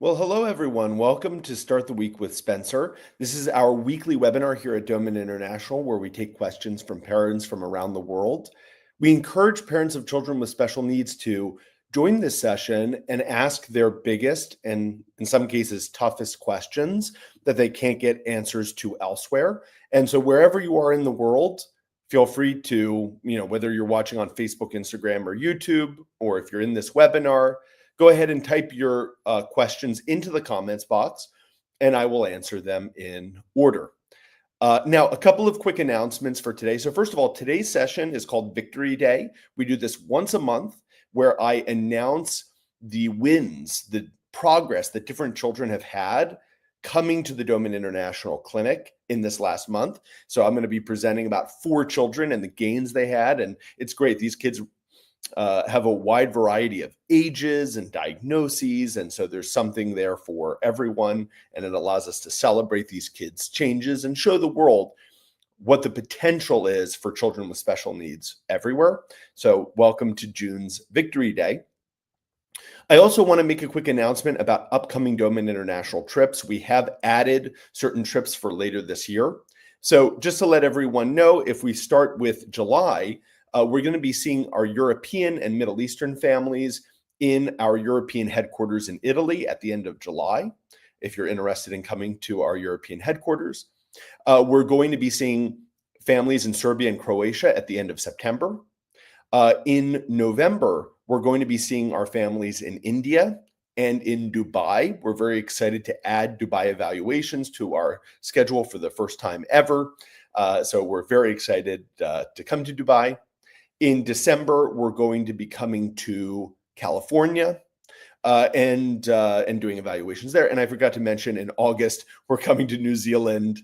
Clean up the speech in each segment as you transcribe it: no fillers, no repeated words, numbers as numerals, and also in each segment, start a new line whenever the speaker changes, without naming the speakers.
Well, hello everyone. Welcome to Start the Week with Spencer. This is our weekly webinar here at Doman International, where we take questions from parents from around the world. We encourage parents of children with special needs to join this session and ask their biggest and, in some cases, toughest questions that they can't get answers to elsewhere. And so, wherever you are in the world, feel free to, whether you're watching on Facebook, Instagram, or YouTube, or if you're in this webinar, go ahead and type your questions into the comments box, and I will answer them in order. Now, a couple of quick announcements for today. So first of all, today's session is called Victory Day. We do this once a month where I announce the wins, the progress that different children have had coming to the Doman International Clinic in this last month. So I'm going to be presenting about 4 children and the gains they had, and it's great. These kids have a wide variety of ages and diagnoses. And so there's something there for everyone. And it allows us to celebrate these kids' changes and show the world what the potential is for children with special needs everywhere. So welcome to June's Victory Day. I also want to make a quick announcement about upcoming Doman International trips. We have added certain trips for later this year. So just to let everyone know, if we start with July, we're going to be seeing our European and Middle Eastern families in our European headquarters in Italy at the end of July, if you're interested in coming to our European headquarters. We're going to be seeing families in Serbia and Croatia at the end of September. In November, we're going to be seeing our families in India and in Dubai. We're very excited to add Dubai evaluations to our schedule for the first time ever. So we're very excited to come to Dubai. In December, we're going to be coming to California and doing evaluations there. And I forgot to mention, in August, we're coming to New Zealand,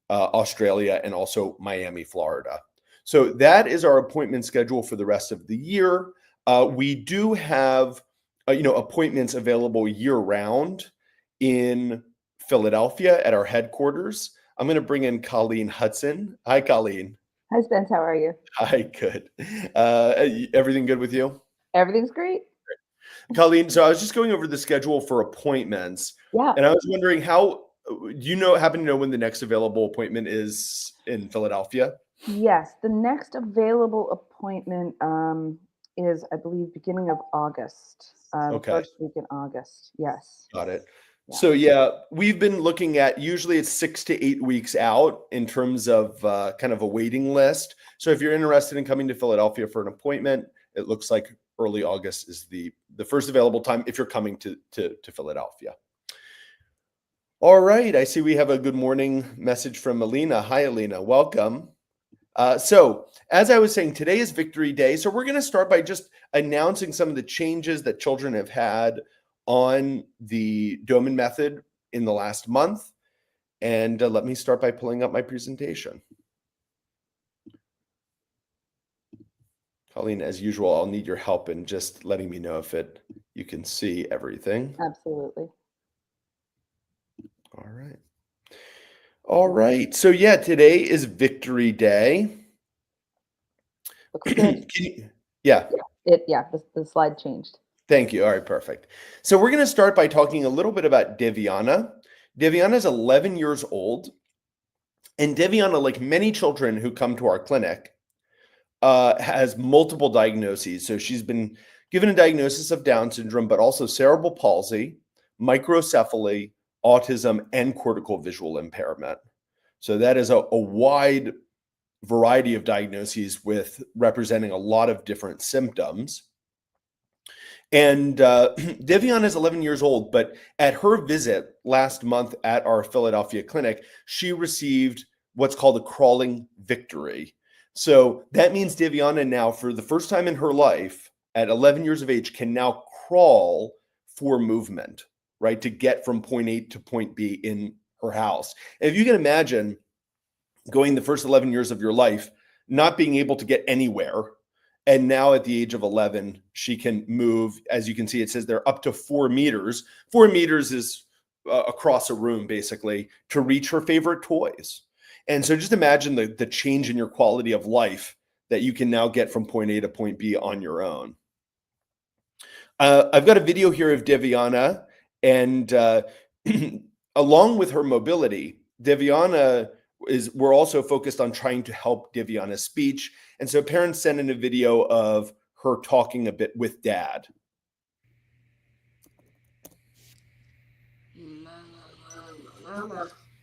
Australia, and also Miami, Florida. So that is our appointment schedule for the rest of the year. We do have, appointments available year-round in Philadelphia at our headquarters. I'm going to bring in Colleen Hudson. Hi, Colleen.
Hi, Spence. How are you?
Hi, good. Everything good with you?
Everything's great.
Colleen, so I was just going over the schedule for appointments.
Yeah.
And I was wondering happen to know when the next available appointment is in Philadelphia?
Yes. The next available appointment is, I believe, beginning of August.
Okay.
First week in August. Yes.
Got it.
Yeah.
So we've been looking at, usually it's 6 to 8 weeks out in terms of kind of a waiting list. So if you're interested in coming to Philadelphia for an appointment, it looks like early August is the first available time if you're coming to Philadelphia. All right. I see we have a good morning message from Alina. Hi, Alina. Welcome. So as I was saying, today is Victory Day. So we're going to start by just announcing some of the changes that children have had on the Doman Method in the last month. And let me start by pulling up my presentation. Colleen, as usual, I'll need your help in just letting me know if you can see everything.
Absolutely.
All right. So today is Victory Day.
Looks good. The slide changed.
Thank you. All right, perfect. So we're going to start by talking a little bit about Deviana. Deviana is 11 years old. And Deviana, like many children who come to our clinic, has multiple diagnoses. So she's been given a diagnosis of Down syndrome, but also cerebral palsy, microcephaly, autism, and cortical visual impairment. So that is a wide variety of diagnoses with representing a lot of different symptoms. And Deviana is 11 years old, but at her visit last month at our Philadelphia clinic, she received what's called a crawling victory. So that means Deviana now, for the first time in her life, at 11 years of age, can now crawl for movement, right? To get from point A to point B in her house. And if you can imagine going the first 11 years of your life, not being able to get anywhere, and now at the age of 11, she can move. As you can see, it says they're up to 4 meters. 4 meters is across a room, basically, to reach her favorite toys. And so just imagine the change in your quality of life that you can now get from point A to point B on your own. I've got a video here of Deviana, And along with her mobility, we're also focused on trying to help Divyana's speech. And so parents sent in a video of her talking a bit with dad.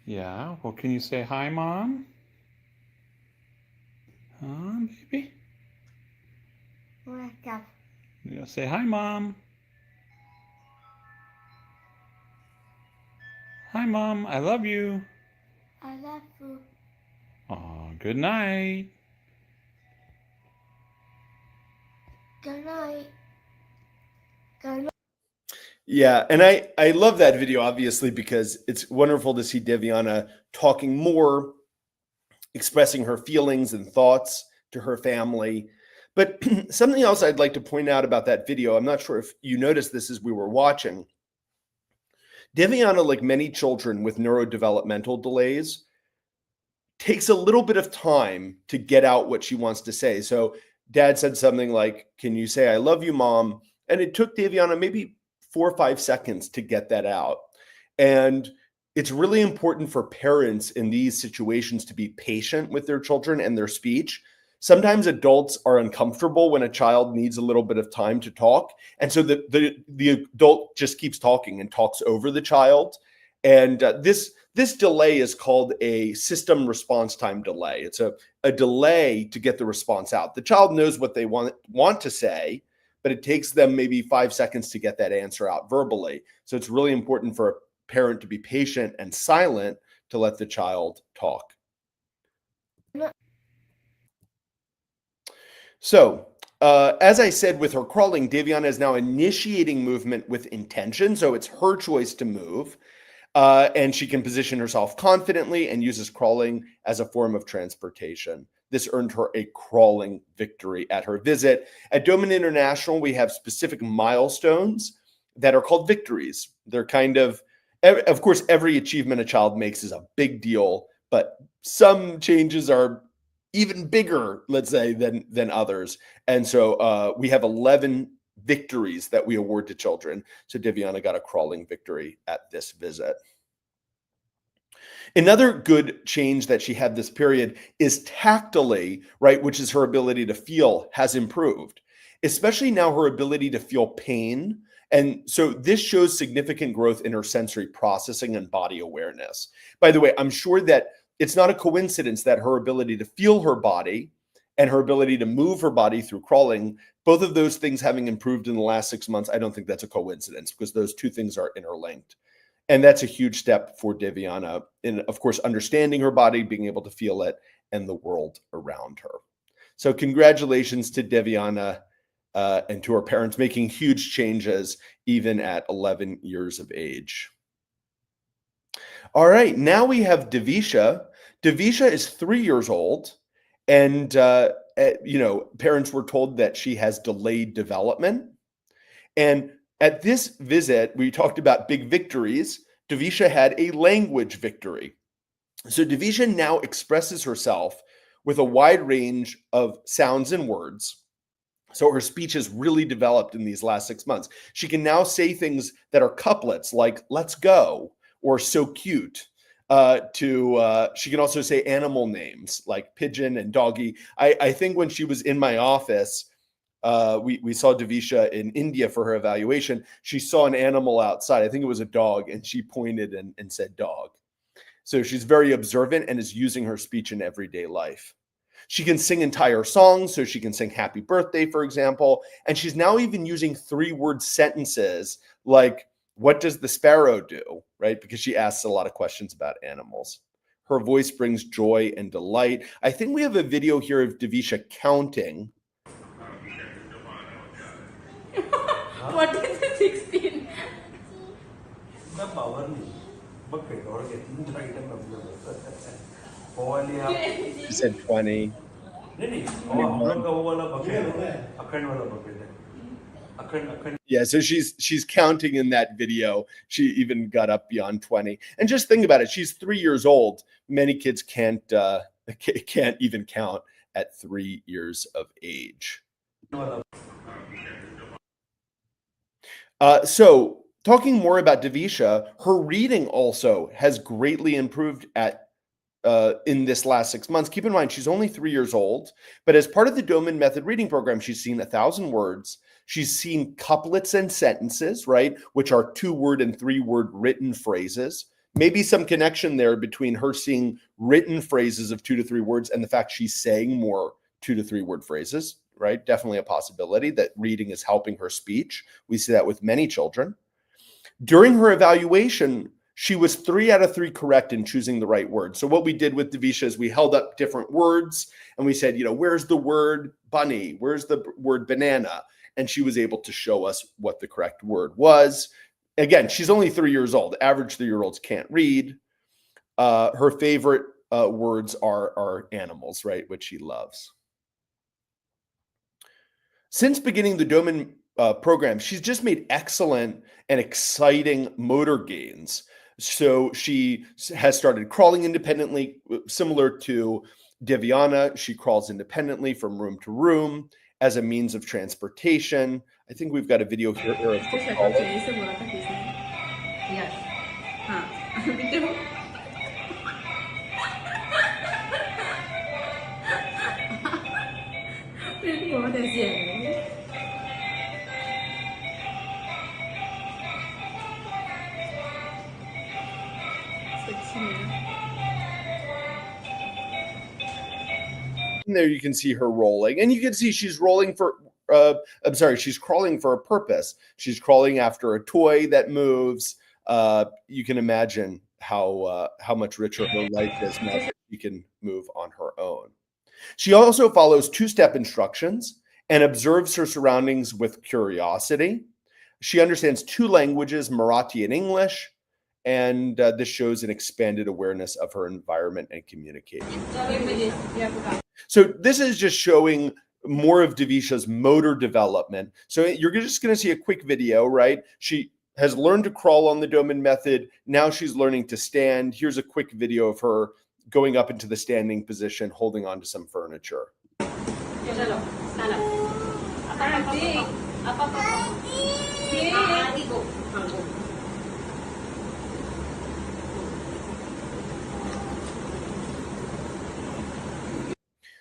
Yeah, well, can you say hi, Mom? Huh, baby?
Wake up.
Yeah, say hi, Mom. Hi, Mom. I love you.
I love you.
Aw, good night.
Good night. Good night.
Yeah, and I love that video, obviously, because it's wonderful to see Divyana talking more, expressing her feelings and thoughts to her family. But something else I'd like to point out about that video, I'm not sure if you noticed this as we were watching. Divyana, like many children with neurodevelopmental delays, takes a little bit of time to get out what she wants to say. So dad said something like, "Can you say I love you, Mom?" And it took Daviana maybe 4 or 5 seconds to get that out. And it's really important for parents in these situations to be patient with their children and their speech. Sometimes adults are uncomfortable when a child needs a little bit of time to talk. And so the adult just keeps talking and talks over the child. And this delay is called a system response time delay. It's a delay to get the response out. The child knows what they want to say, but it takes them maybe 5 seconds to get that answer out verbally. So it's really important for a parent to be patient and silent to let the child talk. So, as I said with her crawling, Daviana is now initiating movement with intention. So it's her choice to move. And she can position herself confidently and uses crawling as a form of transportation. This earned her a crawling victory at her visit. At Doman International, we have specific milestones that are called victories. They're of course, every achievement a child makes is a big deal, but some changes are even bigger, let's say, than others. And so we have 11 victories that we award to children. So Divyana got a crawling victory at this visit. Another good change that she had this period is tactily, right, which is her ability to feel, has improved, especially now her ability to feel pain. And so this shows significant growth in her sensory processing and body awareness. By the way, I'm sure that it's not a coincidence that her ability to feel her body and her ability to move her body through crawling, both of those things having improved in the last 6 months, I don't think that's a coincidence because those two things are interlinked. And that's a huge step for Divyana in, of course, understanding her body, being able to feel it, and the world around her. So congratulations to Divyana and to her parents making huge changes even at 11 years of age. All right, now we have Davisha. Davisha is 3 years old, and parents were told that she has delayed development. And at this visit, we talked about big victories. Davisha had a language victory. So Davisha now expresses herself with a wide range of sounds and words. So her speech has really developed in these last 6 months. She can now say things that are couplets like "let's go" or "so cute." She can also say animal names like pigeon and doggy. I think when she was in my office, we saw Davisha in India for her evaluation. She saw an animal outside. I think it was a dog, and she pointed and said dog. So she's very observant and is using her speech in everyday life. She can sing entire songs, so she can sing happy birthday, for example. And she's now even using 3-word sentences like, what does the sparrow do? Right? Because she asks a lot of questions about animals. Her voice brings joy and delight. I think we have a video here of Davisha counting.
What is the 16?
She said 20, 21. Yeah, so she's counting in that video. She even got up beyond 20. And just think about it. She's 3 years old. Many kids can't even count at 3 years of age. So Talking more about Devisha, her reading also has greatly improved in this last 6 months. Keep in mind, she's only 3 years old, but as part of the Doman Method reading program, she's seen 1,000 words. She's seen couplets and sentences, right, which are 2-word and 3-word written phrases. Maybe some connection there between her seeing written phrases of 2 to 3 words and the fact she's saying more 2 to 3 word phrases, right? Definitely a possibility that reading is helping her speech. We see that with many children. During her evaluation, she was 3 out of 3 correct in choosing the right word. So what we did with Devisha is we held up different words and we said, where's the word bunny? Where's the word banana? And she was able to show us what the correct word was. Again, she's only 3 years old. Average 3-year-olds can't read. Her favorite words are animals, right, which she loves. Since beginning the Doman program, she's just made excellent and exciting motor gains. So she has started crawling independently, similar to Deviana. She crawls independently from room to room as a means of transportation. I think we've got a video here of her crawling.
Yes.
There you can see her rolling, and you can see she's rolling for she's crawling for a purpose. She's crawling after a toy that moves. You can imagine how much richer her life is now that she can move on her own. She also follows 2-step instructions and observes her surroundings with curiosity. She understands 2 languages, Marathi and English, and this shows an expanded awareness of her environment and communication. So this is just showing more of Devisha's motor development. So you're just going to see a quick video, right? She has learned to crawl on the Doman Method. Now she's learning to stand. Here's a quick video of her going up into the standing position, holding on to some furniture.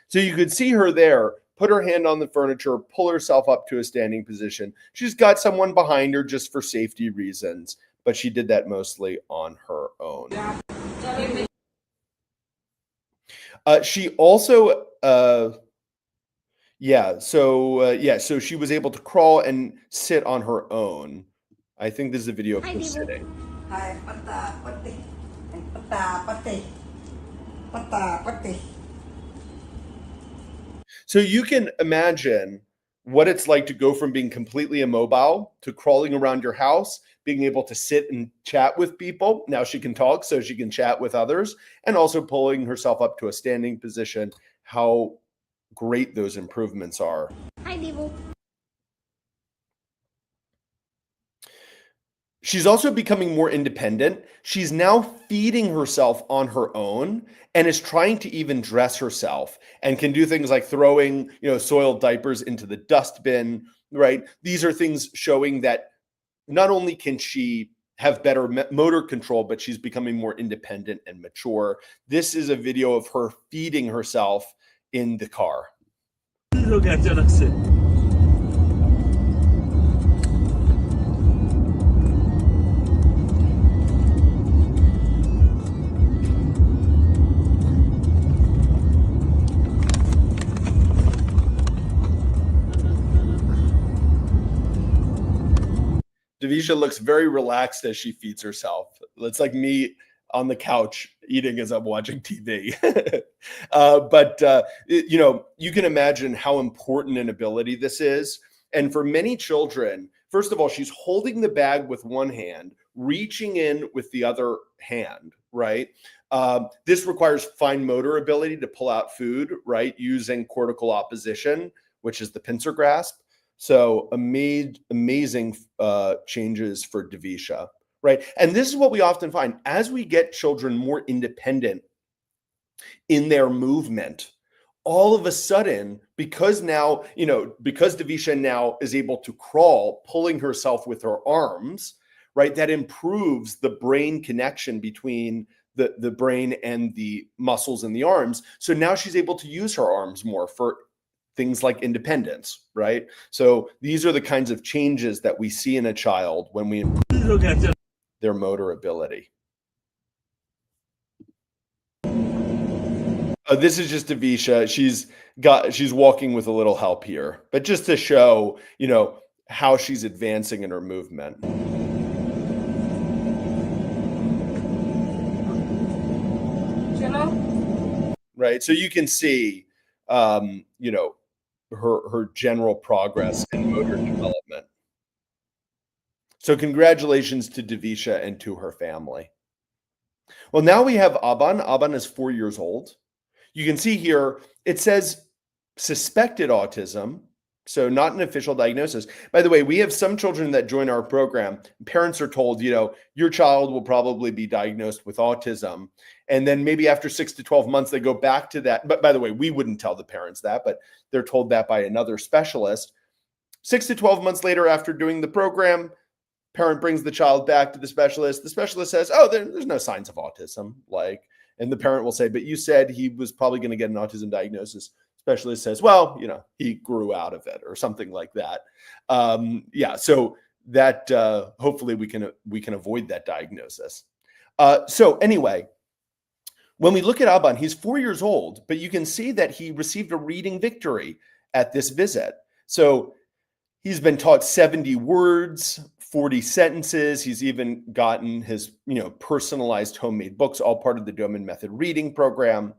So you could see her there, put her hand on the furniture, pull herself up to a standing position. She's got someone behind her just for safety reasons, but she did that mostly on her own. She also, so she was able to crawl and sit on her own. I think this is a video of her sitting. So you can imagine what it's like to go from being completely immobile to crawling around your house, being able to sit and chat with people. Now she can talk, so she can chat with others, and also pulling herself up to a standing position. How great those improvements are.
Hi, Devo.
She's also becoming more independent. She's now feeding herself on her own and is trying to even dress herself and can do things like throwing, soiled diapers into the dustbin, right? These are things showing that not only can she have better motor control, but she's becoming more independent and mature. This is a video of her feeding herself in the car. Devisha looks very relaxed as she feeds herself. It's like me on the couch eating as I'm watching TV. You can imagine how important an ability this is. And for many children, first of all, she's holding the bag with one hand, reaching in with the other hand, right? This requires fine motor ability to pull out food, right? Using cortical opposition, which is the pincer grasp. So amazing changes for Devisha, right? And this is what we often find as we get children more independent in their movement. All of a sudden, because Devisha now is able to crawl, pulling herself with her arms, right? That improves the brain connection between the brain and the muscles in the arms. So now she's able to use her arms more for things like independence, right? So these are the kinds of changes that we see in a child when we improve their motor ability. This is just Avisha. She's walking with a little help here, but just to show, how she's advancing in her movement. Right. So you can see, her general progress in motor development. So congratulations to Davisha and to her family. Well, now we have Aban. Aban is 4 years old. You can see here, it says suspected autism, so not an official diagnosis. By the way, we have some children that join our program. Parents are told, your child will probably be diagnosed with autism. And then maybe after 6 to 12 months, they go back to that. But by the way, we wouldn't tell the parents that, but they're told that by another specialist. 6 to 12 months later, after doing the program, parent brings the child back to the specialist. The specialist says, oh, there's no signs of autism. And the parent will say, but you said he was probably going to get an autism diagnosis. Specialist says, well, he grew out of it or something like that. So that hopefully we can avoid that diagnosis. So anyway, when we look at Aban, he's 4 years old, but you can see that he received a reading victory at this visit. So he's been taught 70 words, 40 sentences. He's even gotten his, personalized homemade books, all part of the Doman Method reading program.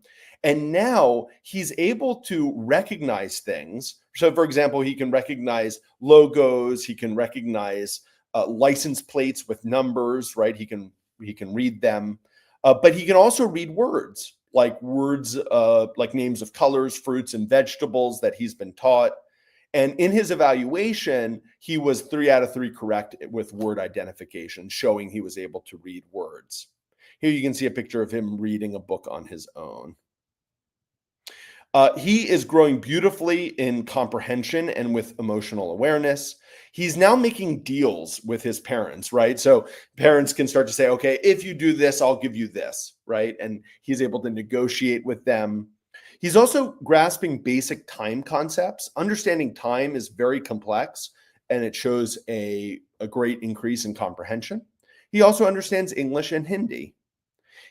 And now he's able to recognize things. So, for example, he can recognize logos. He can recognize license plates with numbers, right? He can read them. But he can also read words like names of colors, fruits, and vegetables that he's been taught. And in his evaluation, he was 3 out of 3 correct with word identification, showing he was able to read words. Here you can see a picture of him reading a book on his own. He is growing beautifully in comprehension and with emotional awareness. He's now making deals with his parents, right? So parents can start to say, okay, if you do this, I'll give you this, right? And he's able to negotiate with them. He's also grasping basic time concepts. Understanding time is very complex, and it shows a great increase in comprehension. He also understands English and Hindi.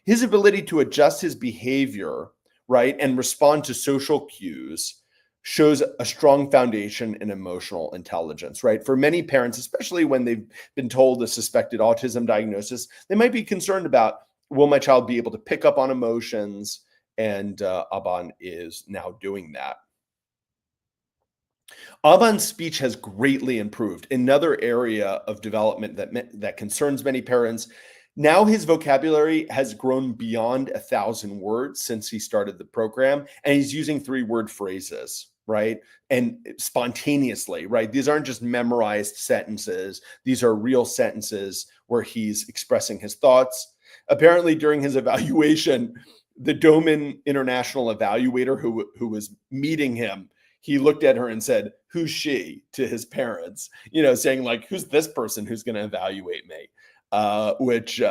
His ability to adjust his behavior, right, and respond to social cues shows a strong foundation in emotional intelligence, right? For many parents, especially when they've been told a suspected autism diagnosis, they might be concerned about, will my child be able to pick up on emotions? And Aban is now doing that. Aban's speech has greatly improved. Another area of development that concerns many parents. Now his vocabulary has grown beyond 1,000 words since he started the program, and he's using 3-word phrases, right? And spontaneously, right? These aren't just memorized sentences. These are real sentences where he's expressing his thoughts. Apparently, during his evaluation, the Doman International evaluator who was meeting him, he looked at her and said, who's she, to his parents, saying like, who's this person who's going to evaluate me? Which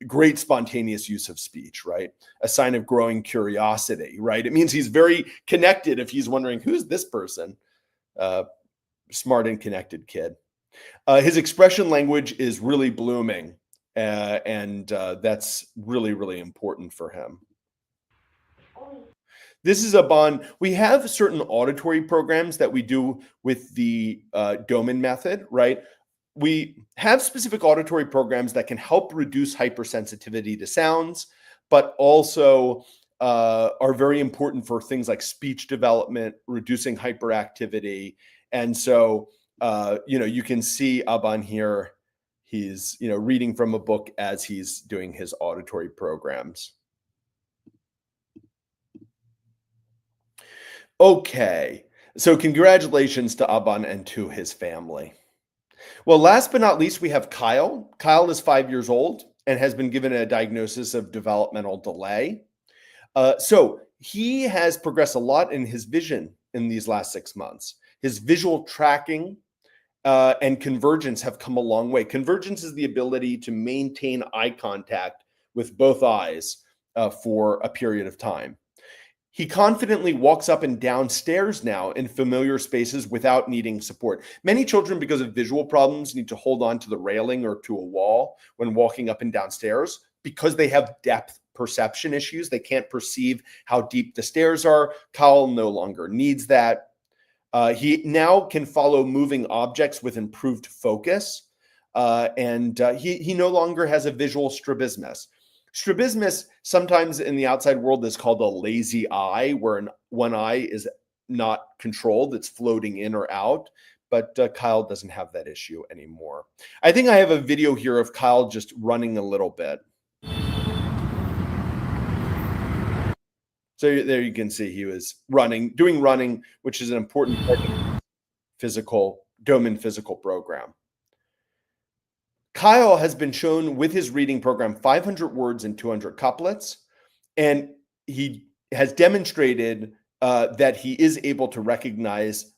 great spontaneous use of speech, right? A sign of growing curiosity, right? It means he's very connected if he's wondering, who's this person? Smart and connected kid. His expression language is really blooming, and that's really, really important for him. This is Aban. We have certain auditory programs that we do with the Doman method, right? We have specific auditory programs that can help reduce hypersensitivity to sounds, but also are very important for things like speech development, reducing hyperactivity. And so, you can see Aban here. He's, reading from a book as he's doing his auditory programs. Okay, so congratulations to Aban and to his family. Well, last but not least, we have Kyle. Kyle is 5 years old and has been given a diagnosis of developmental delay. So he has progressed a lot in his vision in these last 6 months. His visual tracking and convergence have come a long way. Convergence is the ability to maintain eye contact with both eyes for a period of time. He confidently walks up and down stairs now in familiar spaces without needing support. Many children, because of visual problems, need to hold on to the railing or to a wall when walking up and down stairs because they have depth perception issues. They can't perceive how deep the stairs are. Kyle no longer needs that. He now can follow moving objects with improved focus, and he no longer has a visual strabismus. Strabismus, sometimes in the outside world, is called a lazy eye, where one eye is not controlled, it's floating in or out. But Kyle doesn't have that issue anymore. I think I have a video here of Kyle just running a little bit. So there you can see he was doing running, which is an important part of the Doman physical program. Kyle has been shown with his reading program 500 words and 200 couplets, and he has demonstrated that he is able to recognize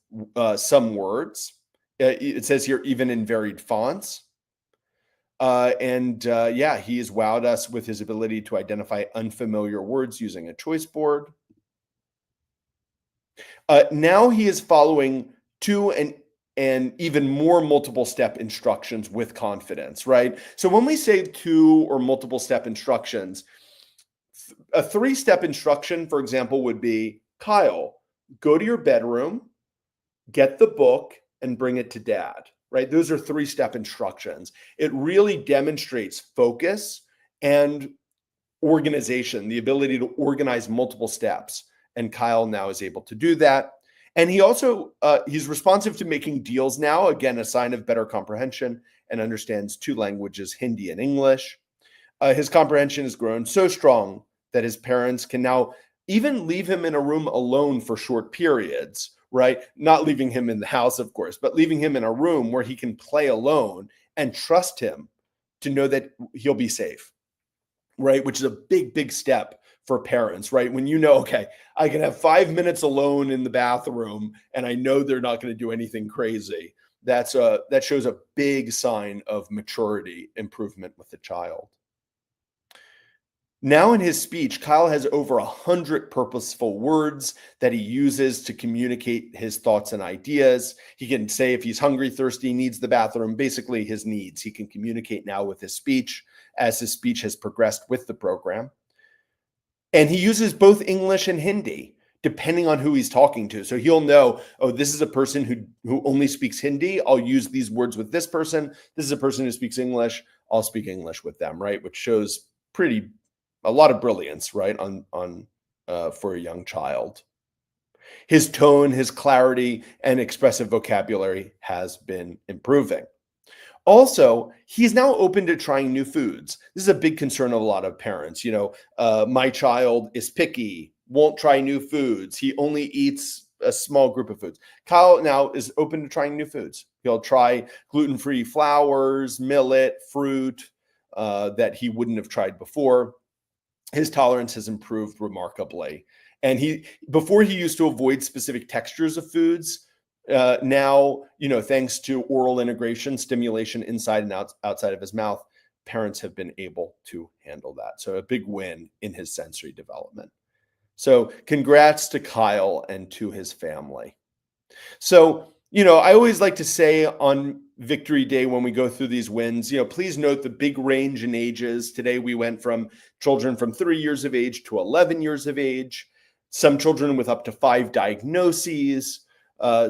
some words. It says here, even in varied fonts. Yeah, he has wowed us with his ability to identify unfamiliar words using a choice board. Now he is following 2 and even more multiple step instructions with confidence, right? So when we say 2 or multiple step instructions, a 3-step instruction, for example, would be, Kyle, go to your bedroom, get the book, and bring it to dad, right? Those are 3-step instructions. It really demonstrates focus and organization, the ability to organize multiple steps. And Kyle now is able to do that. And he also, he's responsive to making deals now, again, a sign of better comprehension, and understands 2 languages, Hindi and English. His comprehension has grown so strong that his parents can now even leave him in a room alone for short periods, right? Not leaving him in the house, of course, but leaving him in a room where he can play alone and trust him to know that he'll be safe, right? Which is a big, big step for parents, right? When you know, okay, I can have 5 minutes alone in the bathroom and I know they're not going to do anything crazy. That shows a big sign of maturity improvement with the child. Now in his speech, Kyle has over 100 purposeful words that he uses to communicate his thoughts and ideas. He can say if he's hungry, thirsty, needs the bathroom, basically his needs. He can communicate now with his speech as his speech has progressed with the program. And he uses both English and Hindi, depending on who he's talking to. So he'll know, oh, this is a person who only speaks Hindi. I'll use these words with this person. This is a person who speaks English. I'll speak English with them, right? Which shows a lot of brilliance, right, for a young child. His tone, his clarity, and expressive vocabulary has been improving. Also, he's now open to trying new foods. This is a big concern of a lot of parents. My child is picky, won't try new foods. He only eats a small group of foods. Kyle now is open to trying new foods. He'll try gluten-free flours, millet, fruit that he wouldn't have tried before. His tolerance has improved remarkably. And before he used to avoid specific textures of foods. Now, thanks to oral integration, stimulation inside and outside of his mouth, parents have been able to handle that. So a big win in his sensory development. So congrats to Kyle and to his family. So, I always like to say on Victory Day when we go through these wins, please note the big range in ages. Today we went from children from 3 years of age to 11 years of age, some children with up to 5 diagnoses.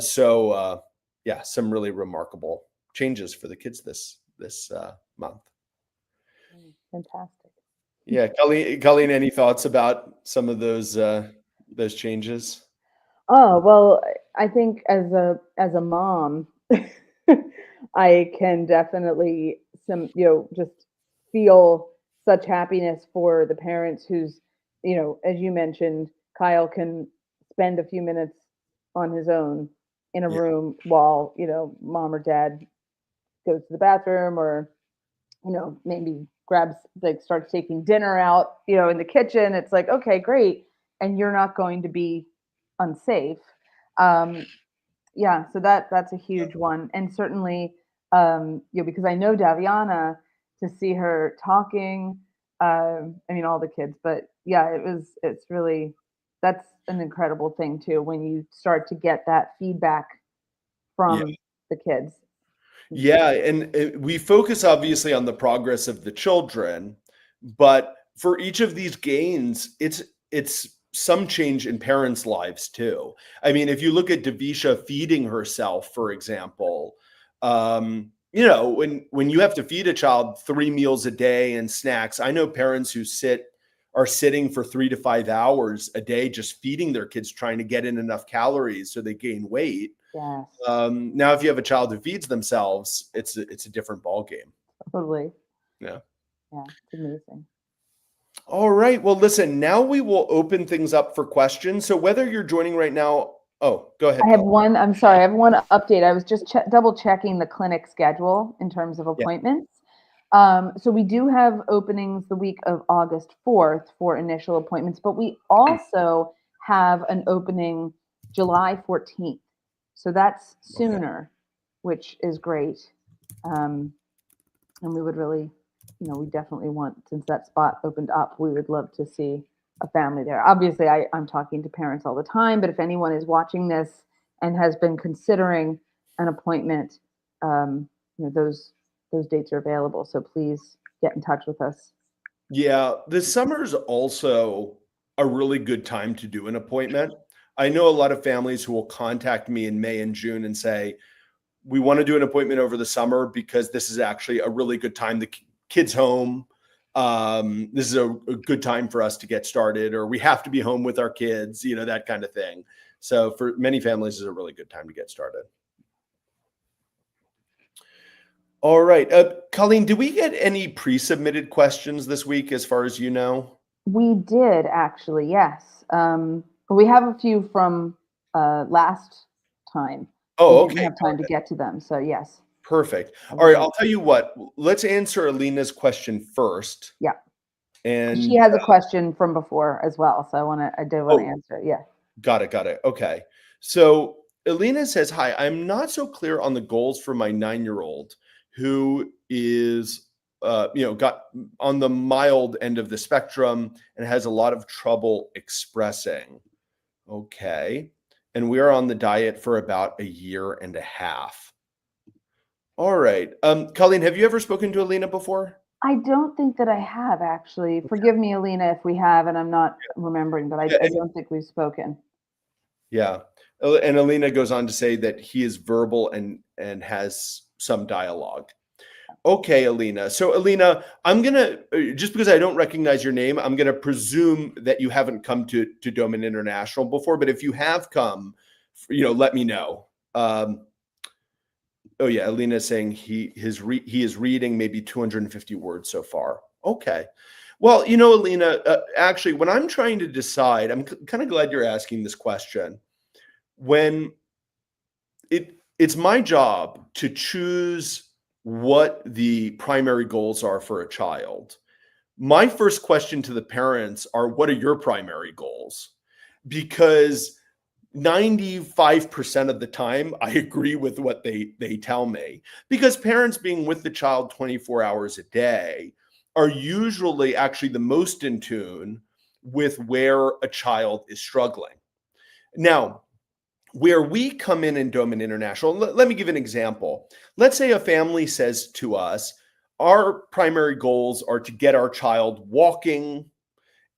Some really remarkable changes for the kids this month.
Fantastic.
Yeah, Colleen, any thoughts about some of those changes?
Oh, well, I think as a mom, I can definitely just feel such happiness for the parents who's, as you mentioned, Kyle can spend a few minutes on his own in a
Yeah.
room while, mom or dad goes to the bathroom or, maybe starts taking dinner out, in the kitchen. It's like, okay, great. And you're not going to be unsafe. Yeah, so that's a huge one, and certainly, because I know Daviana, to see her talking, I mean, all the kids, but yeah, it's really that's an incredible thing too when you start to get that feedback
Yeah.
from the kids.
Yeah, and we focus obviously on the progress of the children, but for each of these gains, it's some change in parents' lives too. I mean, if you look at Davisha feeding herself, for example, when you have to feed a child 3 meals a day and snacks, I know parents who are sitting for 3 to 5 hours a day just feeding their kids, trying to get in enough calories so they gain weight.
Yes,
Now, if you have a child who feeds themselves, it's a different ball game.
totally.
Yeah.
Yeah, it's amazing.
All right. Well, listen. Now we will open things up for questions. So whether you're joining right now, go ahead.
I have
Colin.
one. I'm sorry, I have one update. I was just double checking the clinic schedule in terms of
Yeah.
appointments. So we do have openings the week of August 4th for initial appointments, but we also have an opening July 14th. So that's sooner, which is great. And we would really, we definitely want, since that spot opened up, we would love to see a family there. Obviously, I'm talking to parents all the time, but if anyone is watching this and has been considering an appointment, those dates are available. So please get in touch with us.
Yeah. The summer's also a really good time to do an appointment. I know a lot of families who will contact me in May and June and say, we want to do an appointment over the summer because this is actually a really good time. The kid's home. This is a good time for us to get started, or we have to be home with our kids, that kind of thing. So for many families, it's a really good time to get started. All right. Colleen, did we get any pre-submitted questions this week as far as you know?
We did actually, yes. But we have a few from last time.
Oh,
We didn't
okay.
have time to get to them. So yes.
Perfect. All right. I'll tell you what, let's answer Alina's question first.
Yeah.
And
she has a question from before as well. So I do want to answer it. Yeah.
Got it. Okay. So Alina says, hi, I'm not so clear on the goals for my 9-year-old who is, got on the mild end of the spectrum and has a lot of trouble expressing. Okay. And we are on the diet for about a year and a half. All right. Colleen, have you ever spoken to Alina before?
I don't think that I have actually. Forgive me, Alina, if we have, and I'm not remembering, but I don't think we've spoken.
Yeah. And Alina goes on to say that he is verbal and has some dialogue. Okay, Alina. So Alina, I'm going to, just because I don't recognize your name, I'm going to presume that you haven't come to Doman International before, but if you have come, let me know. Oh yeah, Alina is saying he is reading maybe 250 words so far. Okay. Well, Alina, actually, when I'm trying to decide, I'm kind of glad you're asking this question. When it's my job to choose what the primary goals are for a child, my first question to the parents are, what are your primary goals? Because 95% of the time, I agree with what they tell me, because parents being with the child 24 hours a day are usually actually the most in tune with where a child is struggling. Now, where we come in Doman International, let me give an example. Let's say a family says to us, our primary goals are to get our child walking,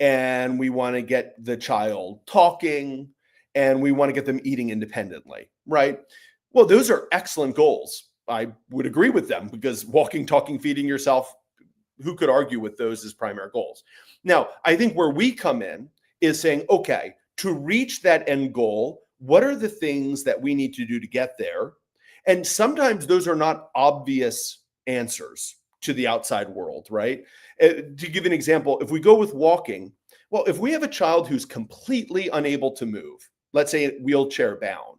and we want to get the child talking, and we want to get them eating independently, right? Well, those are excellent goals. I would agree with them, because walking, talking, feeding yourself, who could argue with those as primary goals? Now, I think where we come in is saying, okay, to reach that end goal, what are the things that we need to do to get there? And sometimes those are not obvious answers to the outside world, right? To give an example, if we go with walking, well, if we have a child who's completely unable to move, let's say wheelchair bound,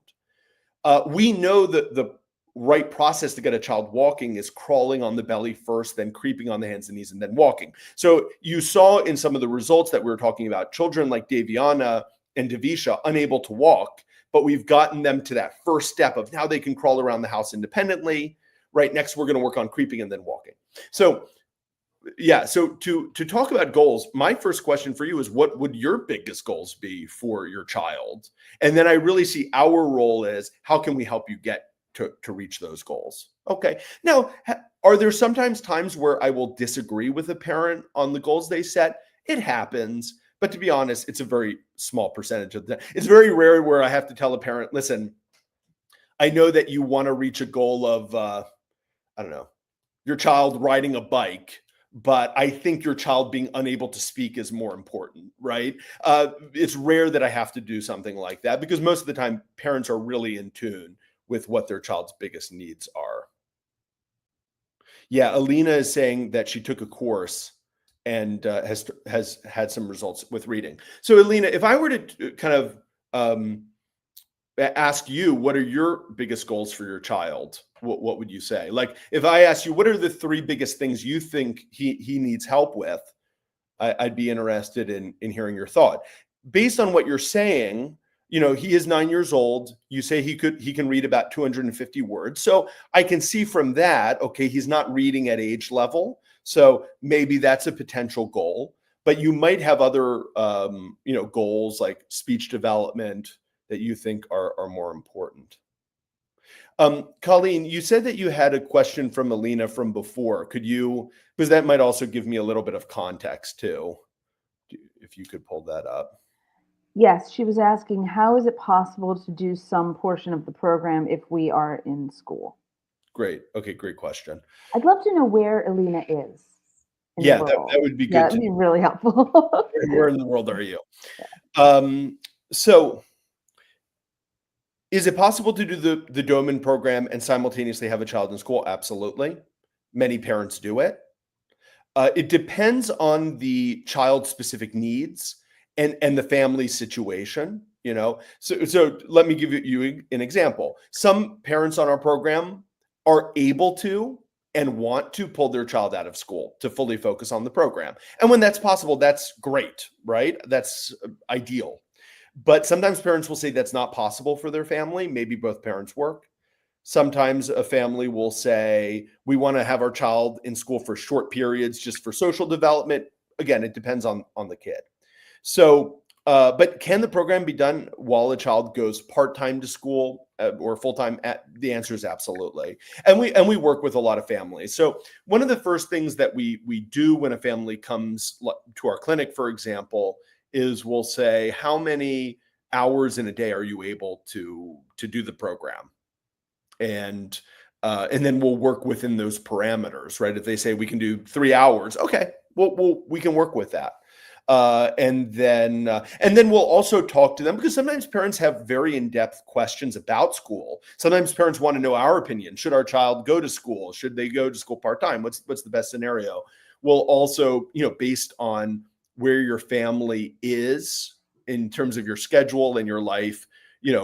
we know that the right process to get a child walking is crawling on the belly first, then creeping on the hands and knees, and then walking. So you saw in some of the results that we were talking about, children like Daviana and Davisha unable to walk, but we've gotten them to that first step of now they can crawl around the house independently. Right. Next, we're going to work on creeping and then walking. So yeah. So to talk about goals, my first question for you is what would your biggest goals be for your child? And then I really see our role as how can we help you get to reach those goals? Okay. Now, are there sometimes times where I will disagree with a parent on the goals they set? It happens. But to be honest, it's a very small percentage of that. It's very rare where I have to tell a parent, listen, I know that you want to reach a goal of, I don't know, your child riding a bike, but I think your child being unable to speak is more important, right? It's rare that I have to do something like that because most of the time parents are really in tune with what their child's biggest needs are. Yeah, Alina is saying that she took a course and has had some results with reading. So Alina, if I were to kind of ask you, what are your biggest goals for your child? What would you say? Like, if I asked you, what are the 3 biggest things you think he needs help with? I'd be interested in hearing your thought. Based on what you're saying, he is 9 years old. You say he can read about 250 words. So I can see from that, okay, he's not reading at age level. So maybe that's a potential goal. But you might have other, goals like speech development that you think are more important. Colleen, you said that you had a question from Alina from before. Because that might also give me a little bit of context too, if you could pull that up.
Yes, she was asking, how is it possible to do some portion of the program if we are in school?
Great. Okay, great question.
I'd love to know where Alina is.
Yeah, that would be good.
That'd be really helpful.
Where in the world are you? So is it possible to do the Doman program and simultaneously have a child in school? Absolutely. Many parents do it. It depends on the child's specific needs and the family situation, So let me give you an example. Some parents on our program are able to and want to pull their child out of school to fully focus on the program. And when that's possible, that's great, right? That's ideal. But sometimes parents will say that's not possible for their family. Maybe both parents work. Sometimes a family will say, we want to have our child in school for short periods just for social development. Again, it depends on the kid. So, but can the program be done while a child goes part-time to school or full-time? The answer is absolutely. And we work with a lot of families. So one of the first things that we do when a family comes to our clinic, for example, is we'll say, how many hours in a day are you able to do the program? And then we'll work within those parameters, right? If they say we can do 3 hours, okay, we can work with that. And then we'll also talk to them because sometimes parents have very in-depth questions about school. Sometimes parents want to know our opinion. Should our child go to school? Should they go to school part-time? What's the best scenario? We'll also, based on where your family is in terms of your schedule and your life,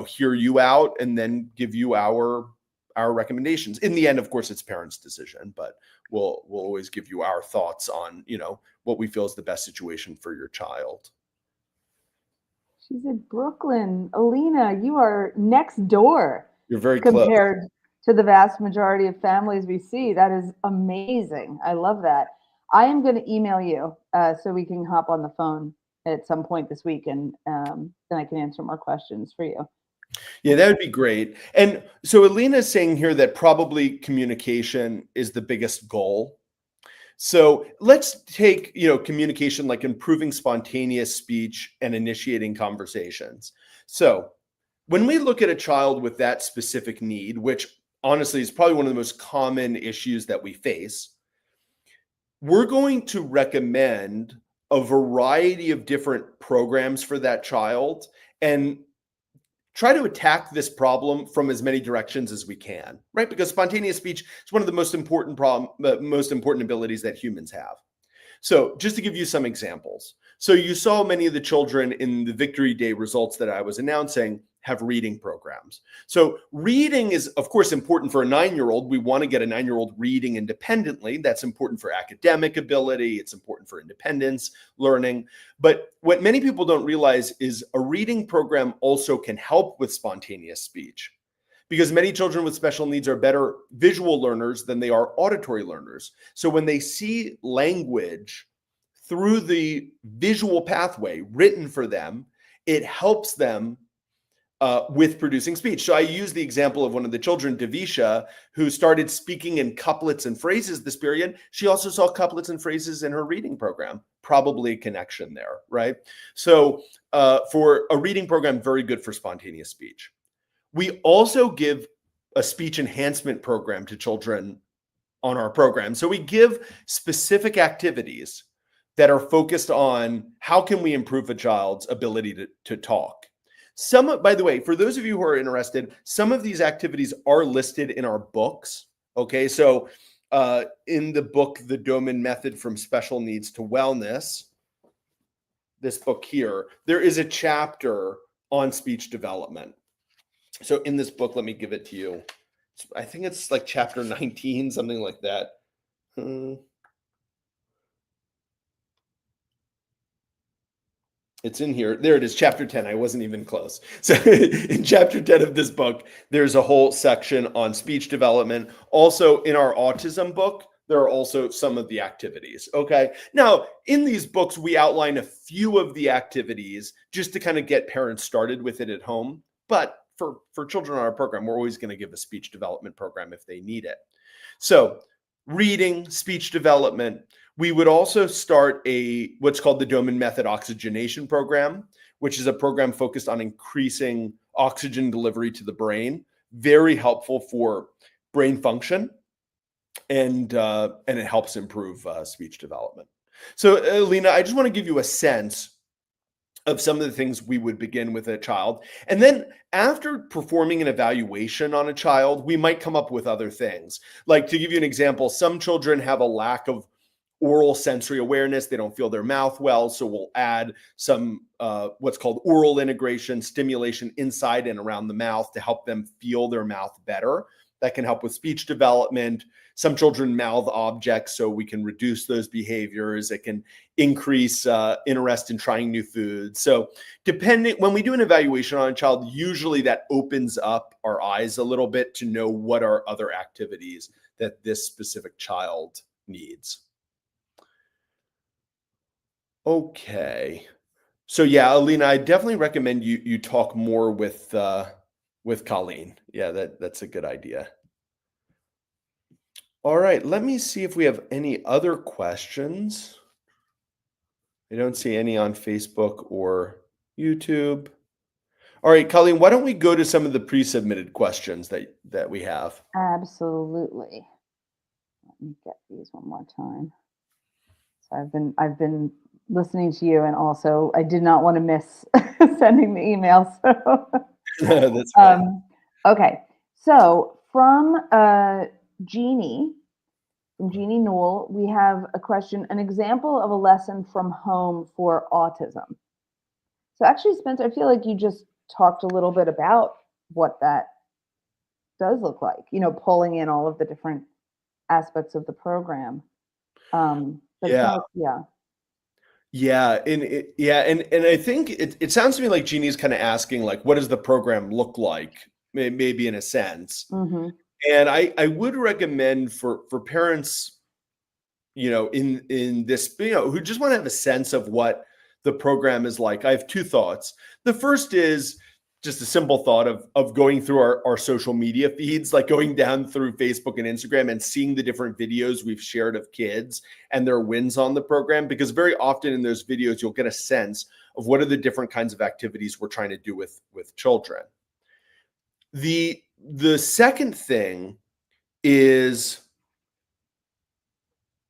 hear you out and then give you our recommendations. In the end, of course, it's parents' decision, but we'll always give you our thoughts on, what we feel is the best situation for your child.
She's in Brooklyn. Alina, you are next door.
You're very close.
Compared to the vast majority of families we see. That is amazing. I love that. I am going to email you so we can hop on the phone at some point this week and then I can answer more questions for you.
Yeah, that would be great. And so Alina is saying here that probably communication is the biggest goal. So let's take, communication like improving spontaneous speech and initiating conversations. So when we look at a child with that specific need, which honestly is probably one of the most common issues that we face, we're going to recommend a variety of different programs for that child and try to attack this problem from as many directions as we can, right? Because spontaneous speech is one of the most important abilities that humans have. So just to give you some examples. So you saw many of the children in the Victory Day results that I was announcing have reading programs. So reading is, of course, important for a 9-year-old. We want to get a 9-year-old reading independently. That's important for academic ability. It's important for independence learning. But what many people don't realize is a reading program also can help with spontaneous speech, because many children with special needs are better visual learners than they are auditory learners. So when they see language through the visual pathway written for them, it helps them with producing speech. So I use the example of one of the children, Davisha, who started speaking in couplets and phrases this period. She also saw couplets and phrases in her reading program, probably a connection there, right? So for a reading program, very good for spontaneous speech. We also give a speech enhancement program to children on our program. So we give specific activities that are focused on how can we improve a child's ability to talk. By the way, for those of you who are interested, some of these activities are listed in our books. Okay, so in the book, The Doman Method from Special Needs to Wellness, this book here, there is a chapter on speech development. So in this book, let me give it to you. I think it's like chapter 19, something like that. It's in here. There it is, chapter 10. I wasn't even close. So in chapter 10 of this book, there's a whole section on speech development. Also in our autism book, there are also some of the activities. Okay. Now, in these books, we outline a few of the activities just to kind of get parents started with it at home. But for children on our program, we're always going to give a speech development program if they need it. So reading, speech development. We would also start what's called the Doman Method oxygenation program, which is a program focused on increasing oxygen delivery to the brain. Very helpful for brain function, and it helps improve speech development. So, Lena, I just want to give you a sense of some of the things we would begin with a child. And then after performing an evaluation on a child, we might come up with other things. Like, to give you an example, some children have a lack of oral sensory awareness. They don't feel their mouth well. So we'll add some what's called oral integration, stimulation inside and around the mouth to help them feel their mouth better. That can help with speech development. Some children mouth objects, so we can reduce those behaviors. It can increase interest in trying new foods. So when we do an evaluation on a child, usually that opens up our eyes a little bit to know what are other activities that this specific child needs. Okay. So yeah, Alina, I definitely recommend you talk more with Colleen. Yeah, that's a good idea. All right, let me see if we have any other questions. I don't see any on Facebook or YouTube. All right, Colleen, why don't we go to some of the pre-submitted questions that we have?
Absolutely. Let me get these one more time. So I've been listening to you, and also I did not want to miss sending the email. So
That's fine.
Okay. So from Jeannie Newell, we have a question, an example of a lesson from home for autism. So actually, Spencer, I feel like you just talked a little bit about what that does look like, pulling in all of the different aspects of the program.
Yeah.
Yeah.
And I think it sounds to me like Jeannie's kind of asking, like, what does the program look like? Maybe in a sense.
Mm-hmm.
And I would recommend for parents, in this, who just want to have a sense of what the program is like. I have two thoughts. The first is just a simple thought of going through our social media feeds, like going down through Facebook and Instagram and seeing the different videos we've shared of kids and their wins on the program, because very often in those videos, you'll get a sense of what are the different kinds of activities we're trying to do with children. The second thing is,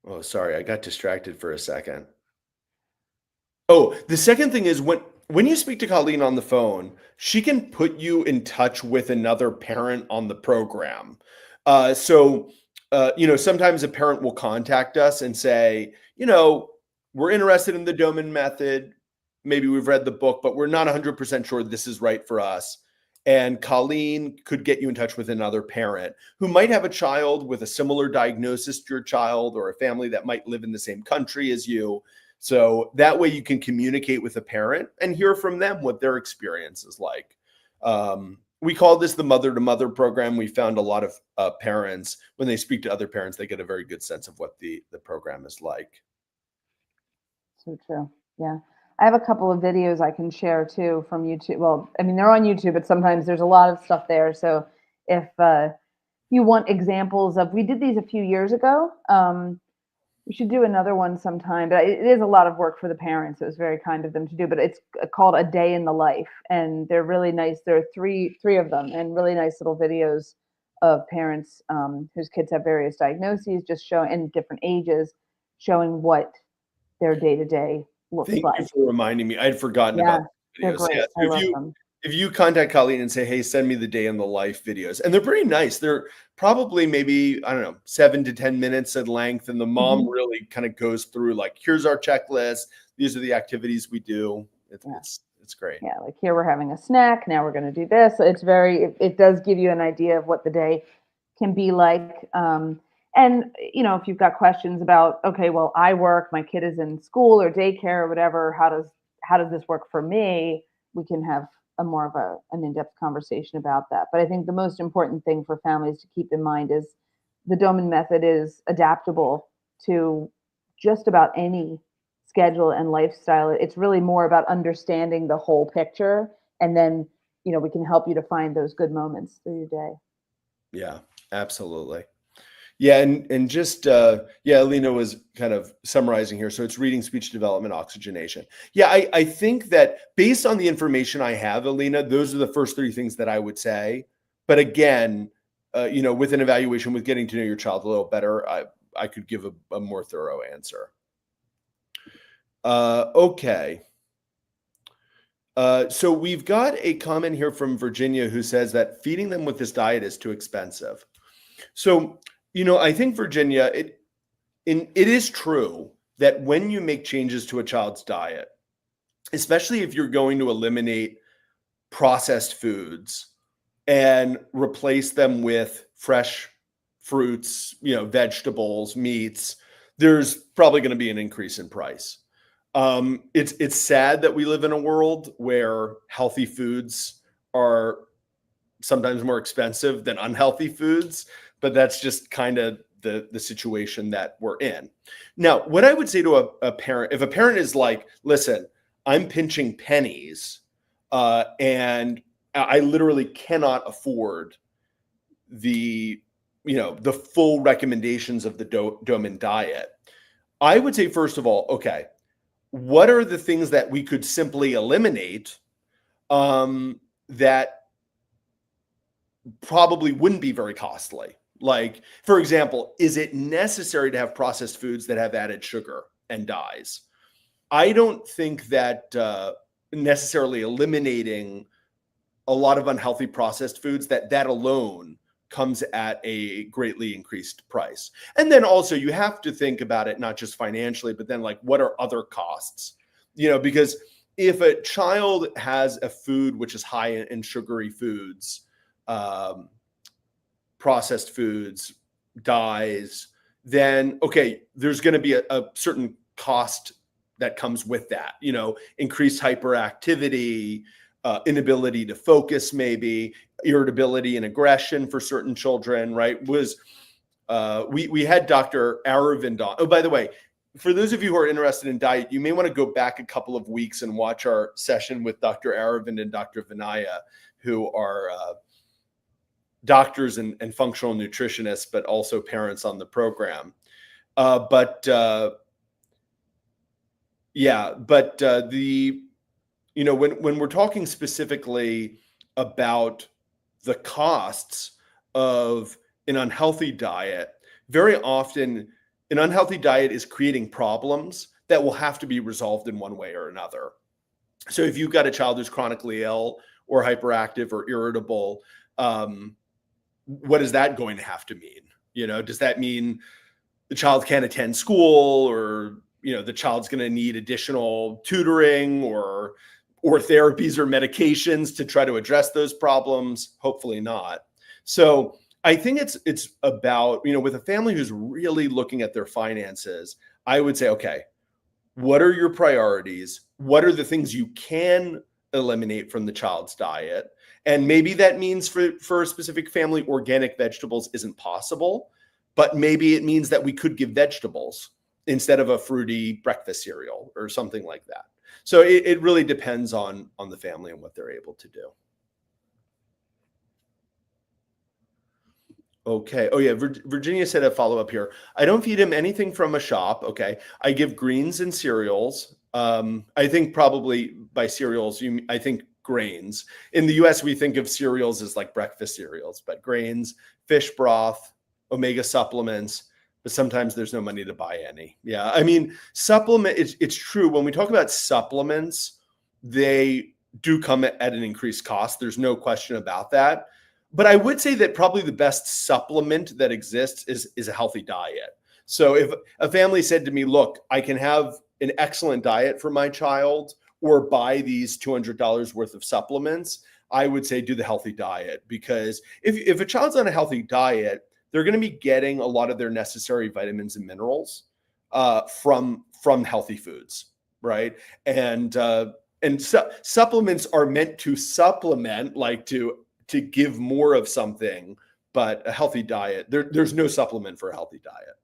oh, sorry, I got distracted for a second. Oh, the second thing is when you speak to Colleen on the phone, she can put you in touch with another parent on the program. So sometimes a parent will contact us and say, we're interested in the Doman Method. Maybe we've read the book, but we're not 100% sure this is right for us. And Colleen could get you in touch with another parent who might have a child with a similar diagnosis to your child, or a family that might live in the same country as you. So that way you can communicate with a parent and hear from them what their experience is like. We call this the mother to mother program. We found a lot of parents, when they speak to other parents, they get a very good sense of what the program is like.
So true. Yeah. I have a couple of videos I can share too from YouTube. Well, I mean, they're on YouTube, but sometimes there's a lot of stuff there. So if you want examples of, we did these a few years ago. We should do another one sometime, but it is a lot of work for the parents. It was very kind of them to do, but it's called A Day in the Life, and they're really nice. There are three of them, and really nice little videos of parents whose kids have various diagnoses, just showing in different ages, showing what their day to day looks
Thank
like.
you for reminding me. I'd forgotten
Yeah,
about the
they're
videos.
great.
Yeah,
I
so
love them.
if you contact Colleen and say, hey, send me the day in the life videos, and they're pretty nice. They're probably maybe, I don't know, 7 to 10 minutes in length. And the mom really kind of goes through, like, here's our checklist. These are the activities we do. It's great.
Yeah, like here we're having a snack. Now we're going to do this. It's it does give you an idea of what the day can be like. And if you've got questions about, okay, well, I work, my kid is in school or daycare or whatever, how does this work for me? We can have a more of an in-depth conversation about that. But I think the most important thing for families to keep in mind is the Doman method is adaptable to just about any schedule and lifestyle. It's really more about understanding the whole picture, and then we can help you to find those good moments through your day.
Yeah, absolutely. Yeah, and just Alina was kind of summarizing here. So it's reading, speech development, oxygenation. Yeah, I think that based on the information I have, Alina, those are the first 3 things that I would say. But again, with an evaluation, with getting to know your child a little better, I could give a more thorough answer. Okay. So we've got a comment here from Virginia who says that feeding them with this diet is too expensive. So, I think, Virginia, it is true that when you make changes to a child's diet, especially if you're going to eliminate processed foods and replace them with fresh fruits, vegetables, meats, there's probably going to be an increase in price. It's sad that we live in a world where healthy foods are sometimes more expensive than unhealthy foods, but that's just kind of the situation that we're in. Now, what I would say to a parent, if a parent is like, listen, I'm pinching pennies, and I literally cannot afford the full recommendations of the Doman diet, I would say, first of all, okay, what are the things that we could simply eliminate that probably wouldn't be very costly? Like, for example, is it necessary to have processed foods that have added sugar and dyes? I don't think that necessarily eliminating a lot of unhealthy processed foods, that alone comes at a greatly increased price. And then also you have to think about it, not just financially, but then like, what are other costs? Because if a child has a food which is high in sugary foods, processed foods, dyes, then okay, there's going to be a certain cost that comes with that, increased hyperactivity, inability to focus, maybe irritability and aggression for certain children, right? We had Dr. Aravind on. Oh, by the way, for those of you who are interested in diet, you may want to go back a couple of weeks and watch our session with Dr. Aravind and Dr. Vinaya, who are doctors and functional nutritionists, but also parents on the program. When we're talking specifically about the costs of an unhealthy diet, very often an unhealthy diet is creating problems that will have to be resolved in one way or another. So if you've got a child who's chronically ill or hyperactive or irritable, what is that going to have to mean? Does that mean the child can't attend school, or the child's going to need additional tutoring, or or therapies or medications to try to address those problems. Hopefully not. So I think it's about, with a family who's really looking at their finances, I would say, okay, what are your priorities? What are the things you can eliminate from the child's diet? And maybe that means for a specific family, organic vegetables isn't possible, but maybe it means that we could give vegetables instead of a fruity breakfast cereal or something like that. So it really depends on the family and what they're able to do. Okay. Oh yeah. Virginia said a follow up here. I don't feed him anything from a shop. Okay. I give greens and cereals. I think probably by cereals, I think grains. In the US, we think of cereals as like breakfast cereals, but grains, fish broth, omega supplements, but sometimes there's no money to buy any. Yeah. I mean, it's true. When we talk about supplements, they do come at an increased cost. There's no question about that. But I would say that probably the best supplement that exists is a healthy diet. So if a family said to me, look, I can have an excellent diet for my child or buy these $200 worth of supplements, I would say do the healthy diet. Because if a child's on a healthy diet, they're going to be getting a lot of their necessary vitamins and minerals from healthy foods, right? And supplements are meant to supplement, like to give more of something, but a healthy diet, there's no supplement for a healthy diet.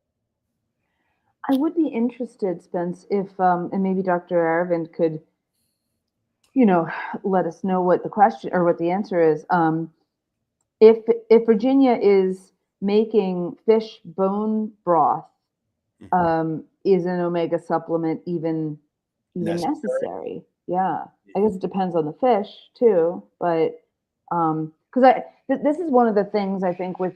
I would be interested, Spence, if and maybe Dr. Aravind could, let us know what the question or what the answer is. If Virginia is making fish bone broth, is an omega supplement even necessary? Yeah, I guess it depends on the fish too, but because this is one of the things I think with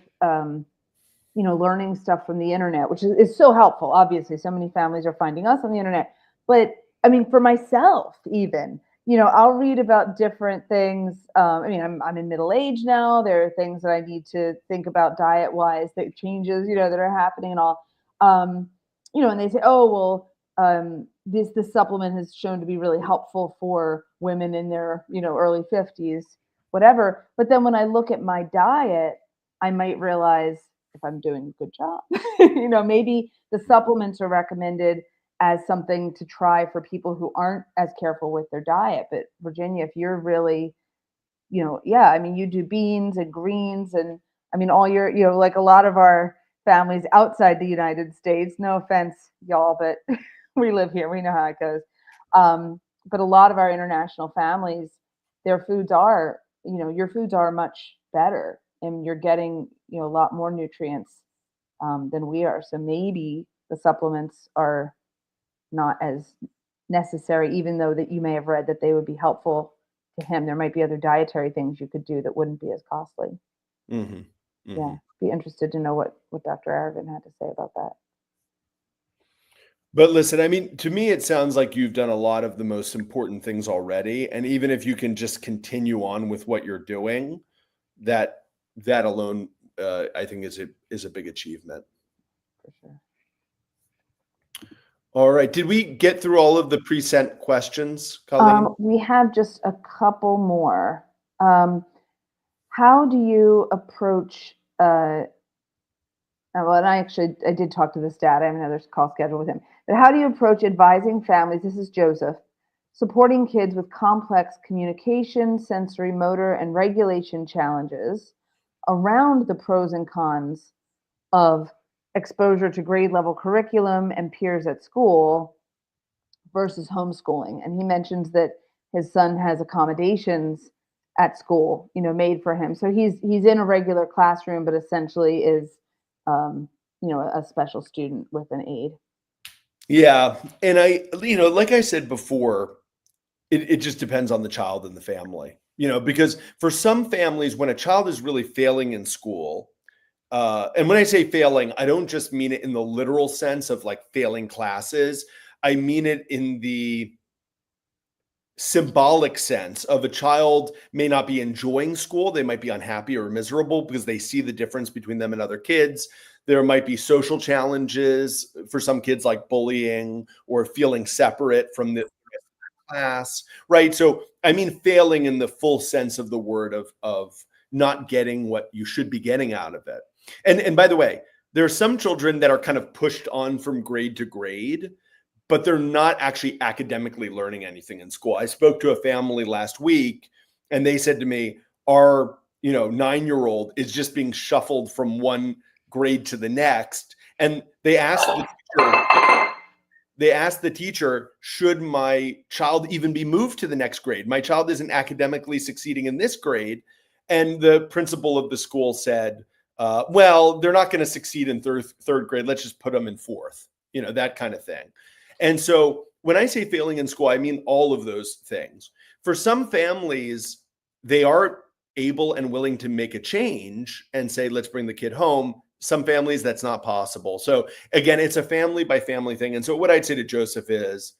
learning stuff from the internet, which is so helpful. Obviously, so many families are finding us on the internet, but I mean, for myself, even I'll read about different things. I mean, I'm in middle age now. There are things that I need to think about diet wise, that changes that are happening and all. And they say, oh well, this supplement has shown to be really helpful for women in their early 50s, whatever. But then when I look at my diet, I might realize if I'm doing a good job, maybe the supplements are recommended as something to try for people who aren't as careful with their diet. But Virginia, if you're really, yeah, I mean, you do beans and greens and I mean, all your, like a lot of our families outside the United States, no offense, y'all, but we live here. We know how it goes. But a lot of our international families, their foods are, your foods are much better and you're getting, a lot more nutrients than we are. So maybe the supplements are not as necessary, even though that you may have read that they would be helpful to him. There might be other dietary things you could do that wouldn't be as costly.
Mm-hmm. Mm-hmm.
Yeah, be interested to know what Dr. Aravind had to say about that.
But listen, I mean, to me, it sounds like you've done a lot of the most important things already. And even if you can just continue on with what you're doing, that alone, I think is a big achievement.
For sure.
All right. Did we get through all of the pre-sent questions, Colleen?
We have just a couple more. How do you approach, well, and I did talk to this dad. I have another call scheduled with him. But how do you approach advising families, this is Joseph, supporting kids with complex communication, sensory, motor, and regulation challenges around the pros and cons of exposure to grade level curriculum and peers at school versus homeschooling? And he mentions that his son has accommodations at school, made for him. So he's in a regular classroom, but essentially is, a special student with an aid.
Yeah. And like I said before, it just depends on the child and the family, because for some families, when a child is really failing in school, and when I say failing, I don't just mean it in the literal sense of like failing classes. I mean it in the symbolic sense of a child may not be enjoying school. They might be unhappy or miserable because they see the difference between them and other kids. There might be social challenges for some kids, like bullying or feeling separate from the class, right? So, I mean, failing in the full sense of the word of not getting what you should be getting out of it. And by the way, there are some children that are kind of pushed on from grade to grade, but they're not actually academically learning anything in school. I spoke to a family last week, and they said to me, our 9-year-old is just being shuffled from one grade to the next, and they asked the teacher, should my child even be moved to the next grade? My child isn't academically succeeding in this grade. And the principal of the school said, well, they're not going to succeed in third grade. Let's just put them in fourth, that kind of thing. And so when I say failing in school, I mean all of those things. For some families, they are able and willing to make a change and say, let's bring the kid home. Some families, that's not possible. So again, it's a family by family thing. And so what I'd say to Joseph is,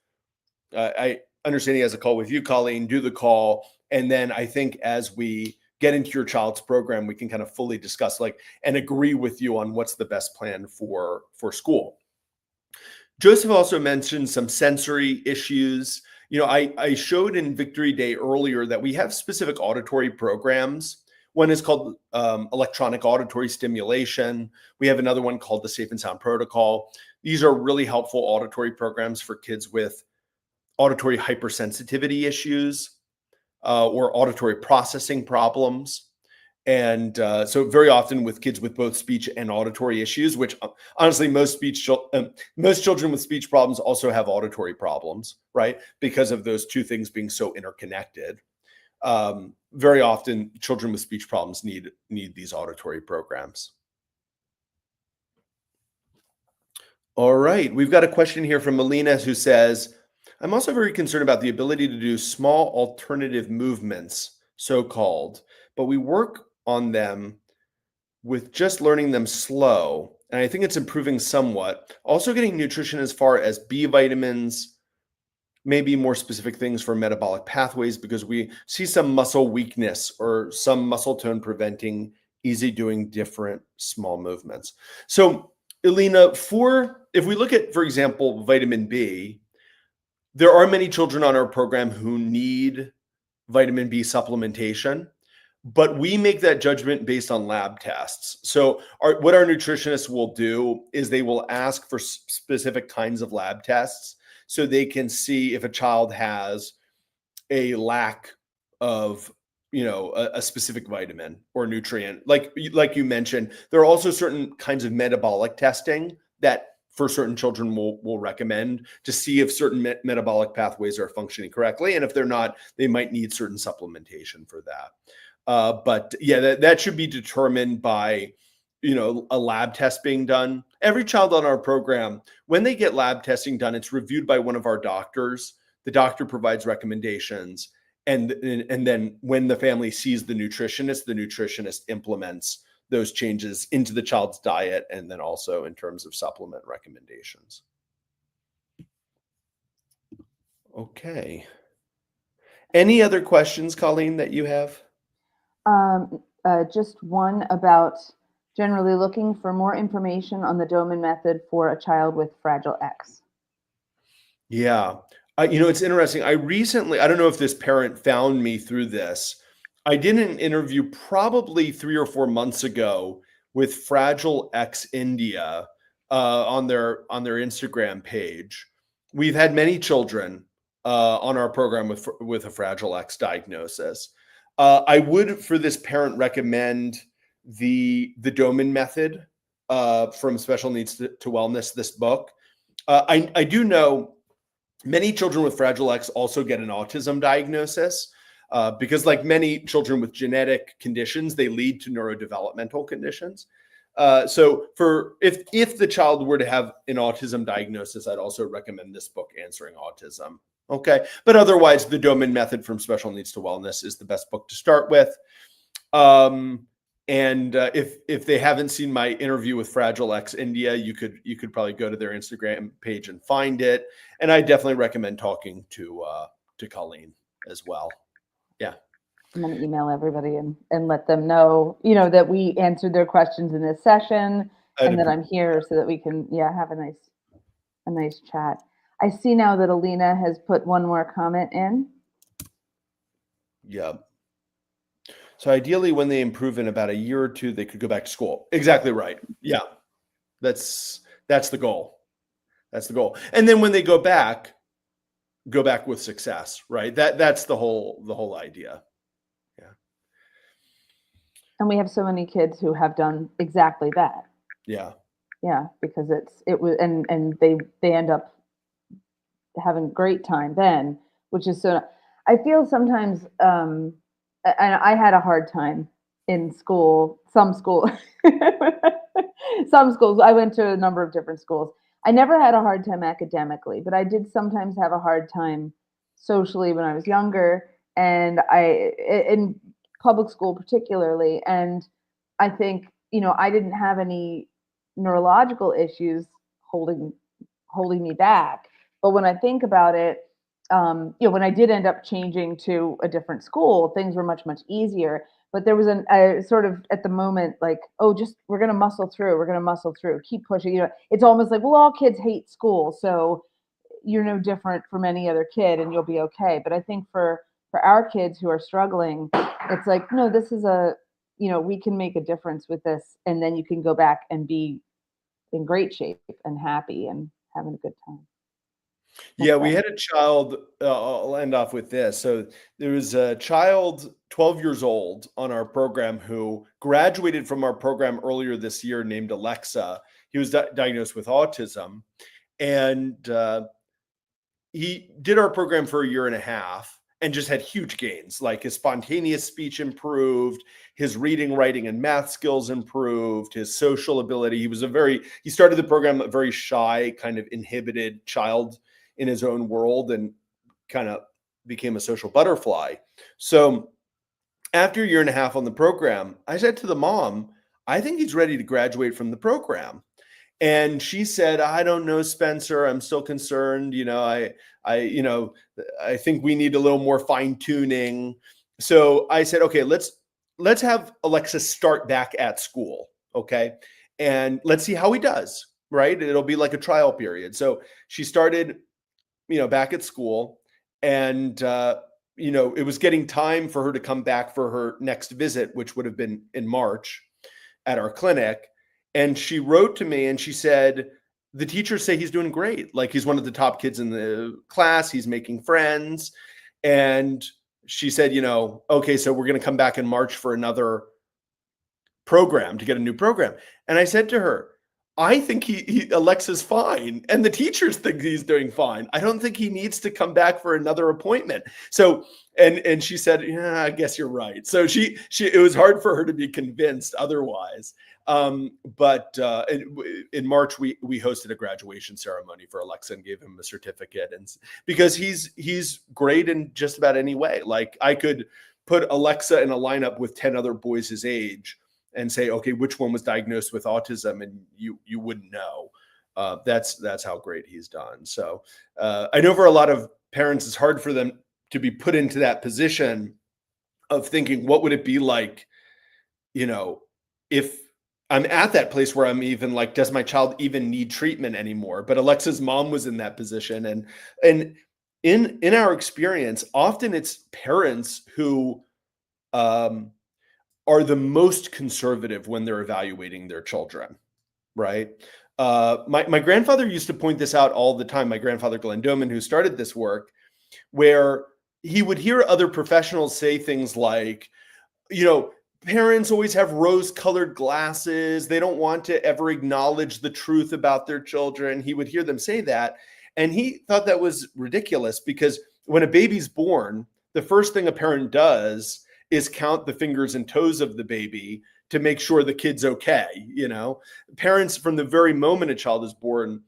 I understand he has a call with you, Colleen, do the call. And then I think as we get into your child's program, we can kind of fully discuss and agree with you on what's the best plan for school. Joseph also mentioned some sensory issues. I showed in Victory Day earlier that we have specific auditory programs. One is called electronic auditory stimulation. We have another one called the Safe and Sound Protocol. These are really helpful auditory programs for kids with auditory hypersensitivity issues or auditory processing problems. And so very often with kids with both speech and auditory issues, which honestly, most children with speech problems also have auditory problems, right? Because of those two things being so interconnected. Very often children with speech problems need these auditory programs. All right, we've got a question here from Melina who says, I'm also very concerned about the ability to do small alternative movements, so-called, but we work on them with just learning them slow. And I think it's improving somewhat. Also getting nutrition as far as B vitamins, maybe more specific things for metabolic pathways, because we see some muscle weakness or some muscle tone preventing easy doing different small movements. So Elena, if we look at, for example, vitamin B, there are many children on our program who need vitamin B supplementation, but we make that judgment based on lab tests. So what our nutritionists will do is they will ask for specific kinds of lab tests so they can see if a child has a lack of, a specific vitamin or nutrient. Like you mentioned, there are also certain kinds of metabolic testing that for certain children will recommend to see if certain metabolic pathways are functioning correctly. And if they're not, they might need certain supplementation for that. But yeah, that should be determined by, a lab test being done. Every child on our program, when they get lab testing done, it's reviewed by one of our doctors. The doctor provides recommendations. And then when the family sees the nutritionist implements those changes into the child's diet and then also in terms of supplement recommendations. Okay. Any other questions, Colleen, that you have?
Just one about generally looking for more information on the Doman method for a child with Fragile X.
Yeah. It's interesting. I don't know if this parent found me through this. I did an interview probably 3 or 4 months ago with Fragile X India on their Instagram page. We've had many children on our program with a Fragile X diagnosis. I would, for this parent, recommend the Doman Method from Special Needs to Wellness, this book. I do know many children with Fragile X also get an autism diagnosis because like many children with genetic conditions, they lead to neurodevelopmental conditions. So if the child were to have an autism diagnosis, I'd also recommend this book, Answering Autism. Okay. But otherwise, the Doman Method from Special Needs to Wellness is the best book to start with. If they haven't seen my interview with Fragile X India, you could probably go to their Instagram page and find it. And I definitely recommend talking to Colleen as well. Yeah.
I'm going to email everybody and let them know, that we answered their questions in this session and that I'm here so that we can, have a nice chat. I see now that Alina has put one more comment in.
Yeah. So ideally, when they improve in about a year or two, they could go back to school. Exactly right. Yeah, that's the goal. That's the goal. And then when they go back with success, right? That's the whole idea. Yeah.
And we have so many kids who have done exactly that.
Yeah.
Yeah, because it was and they end up having a great time then, which is so. I feel sometimes, and I had a hard time in school. Some school, some schools. I went to a number of different schools. I never had a hard time academically, but I did sometimes have a hard time socially when I was younger, and in public school particularly. And I think I didn't have any neurological issues holding me back. But when I think about it, when I did end up changing to a different school, things were much easier. But there was a sort of at the moment like, oh, just we're gonna muscle through. We're gonna muscle through. Keep pushing. It's almost like, well, all kids hate school, so you're no different from any other kid, and you'll be okay. But I think for our kids who are struggling, it's like, no, this is we can make a difference with this, and then you can go back and be in great shape and happy and having a good time.
Yeah, we had a child, I'll end off with this. So there was a child 12 years old on our program who graduated from our program earlier this year named Alexa. He was diagnosed with autism, and he did our program for a year and a half and just had huge gains. Like his spontaneous speech improved, his reading, writing, and math skills improved, his social ability. He started the program a very shy, kind of inhibited child in his own world, and kind of became a social butterfly. So after a year and a half on the program, I said to the mom, I think he's ready to graduate from the program. And she said, I don't know, Spencer, I'm still concerned. I think we need a little more fine tuning. So I said, okay, let's have Alexa start back at school. Okay. And let's see how he does, right? It'll be like a trial period. So she started, back at school, and, it was getting time for her to come back for her next visit, which would have been in March at our clinic. And she wrote to me and she said, the teachers say he's doing great. Like, he's one of the top kids in the class. He's making friends. And she said, okay, so we're going to come back in March for another program, to get a new program. And I said to her, I think Alexa's fine, and the teachers think he's doing fine. I don't think he needs to come back for another appointment. So, and she said, yeah, I guess you're right. So it was hard for her to be convinced otherwise. But in March, we hosted a graduation ceremony for Alexa and gave him a certificate, and because he's great in just about any way. Like, I could put Alexa in a lineup with 10 other boys his age and say, okay, which one was diagnosed with autism, and you wouldn't know. That's how great he's done. So I know for a lot of parents, it's hard for them to be put into that position of thinking, what would it be like, if I'm at that place where I'm even like, does my child even need treatment anymore? But Alexa's mom was in that position, and in our experience, often it's parents who are the most conservative when they're evaluating their children, right? My grandfather used to point this out all the time. My grandfather, Glenn Doman, who started this work, where he would hear other professionals say things like, parents always have rose-colored glasses. They don't want to ever acknowledge the truth about their children. He would hear them say that. And he thought that was ridiculous, because when a baby's born, the first thing a parent does is count the fingers and toes of the baby to make sure the kid's okay. Parents, from the very moment a child is born,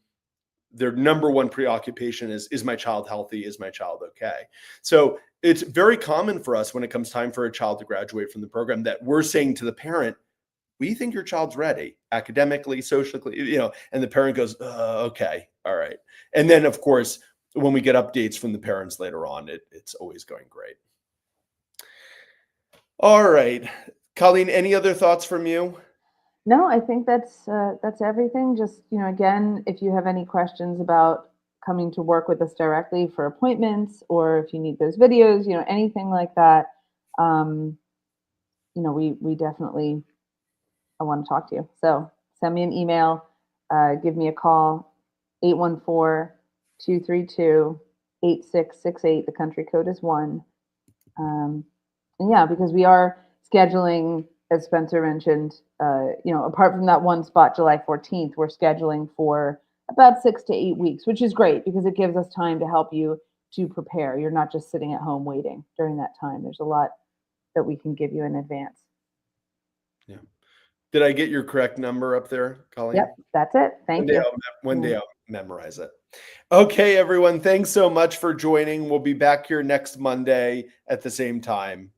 their number one preoccupation is my child healthy? Is my child okay? So it's very common for us, when it comes time for a child to graduate from the program, that we're saying to the parent, we think your child's ready academically, socially, and the parent goes, okay, all right. And then, of course, when we get updates from the parents later on, it's always going great. All right. Colleen, any other thoughts from you?
No, I think that's everything. Just, again, if you have any questions about coming to work with us directly for appointments, or if you need those videos, anything like that, we definitely, I want to talk to you. So send me an email, give me a call, 814-232-8668. The country code is 1. And yeah, because we are scheduling, as Spencer mentioned, apart from that one spot, July 14th, we're scheduling for about 6 to 8 weeks, which is great because it gives us time to help you to prepare. You're not just sitting at home waiting during that time. There's a lot that we can give you in advance.
Yeah. Did I get your correct number up there, Colleen?
Yep, that's it. Thank you.
One day I'll memorize it. Okay, everyone. Thanks so much for joining. We'll be back here next Monday at the same time.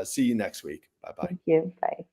See you next week. Bye-bye.
Thank you. Bye.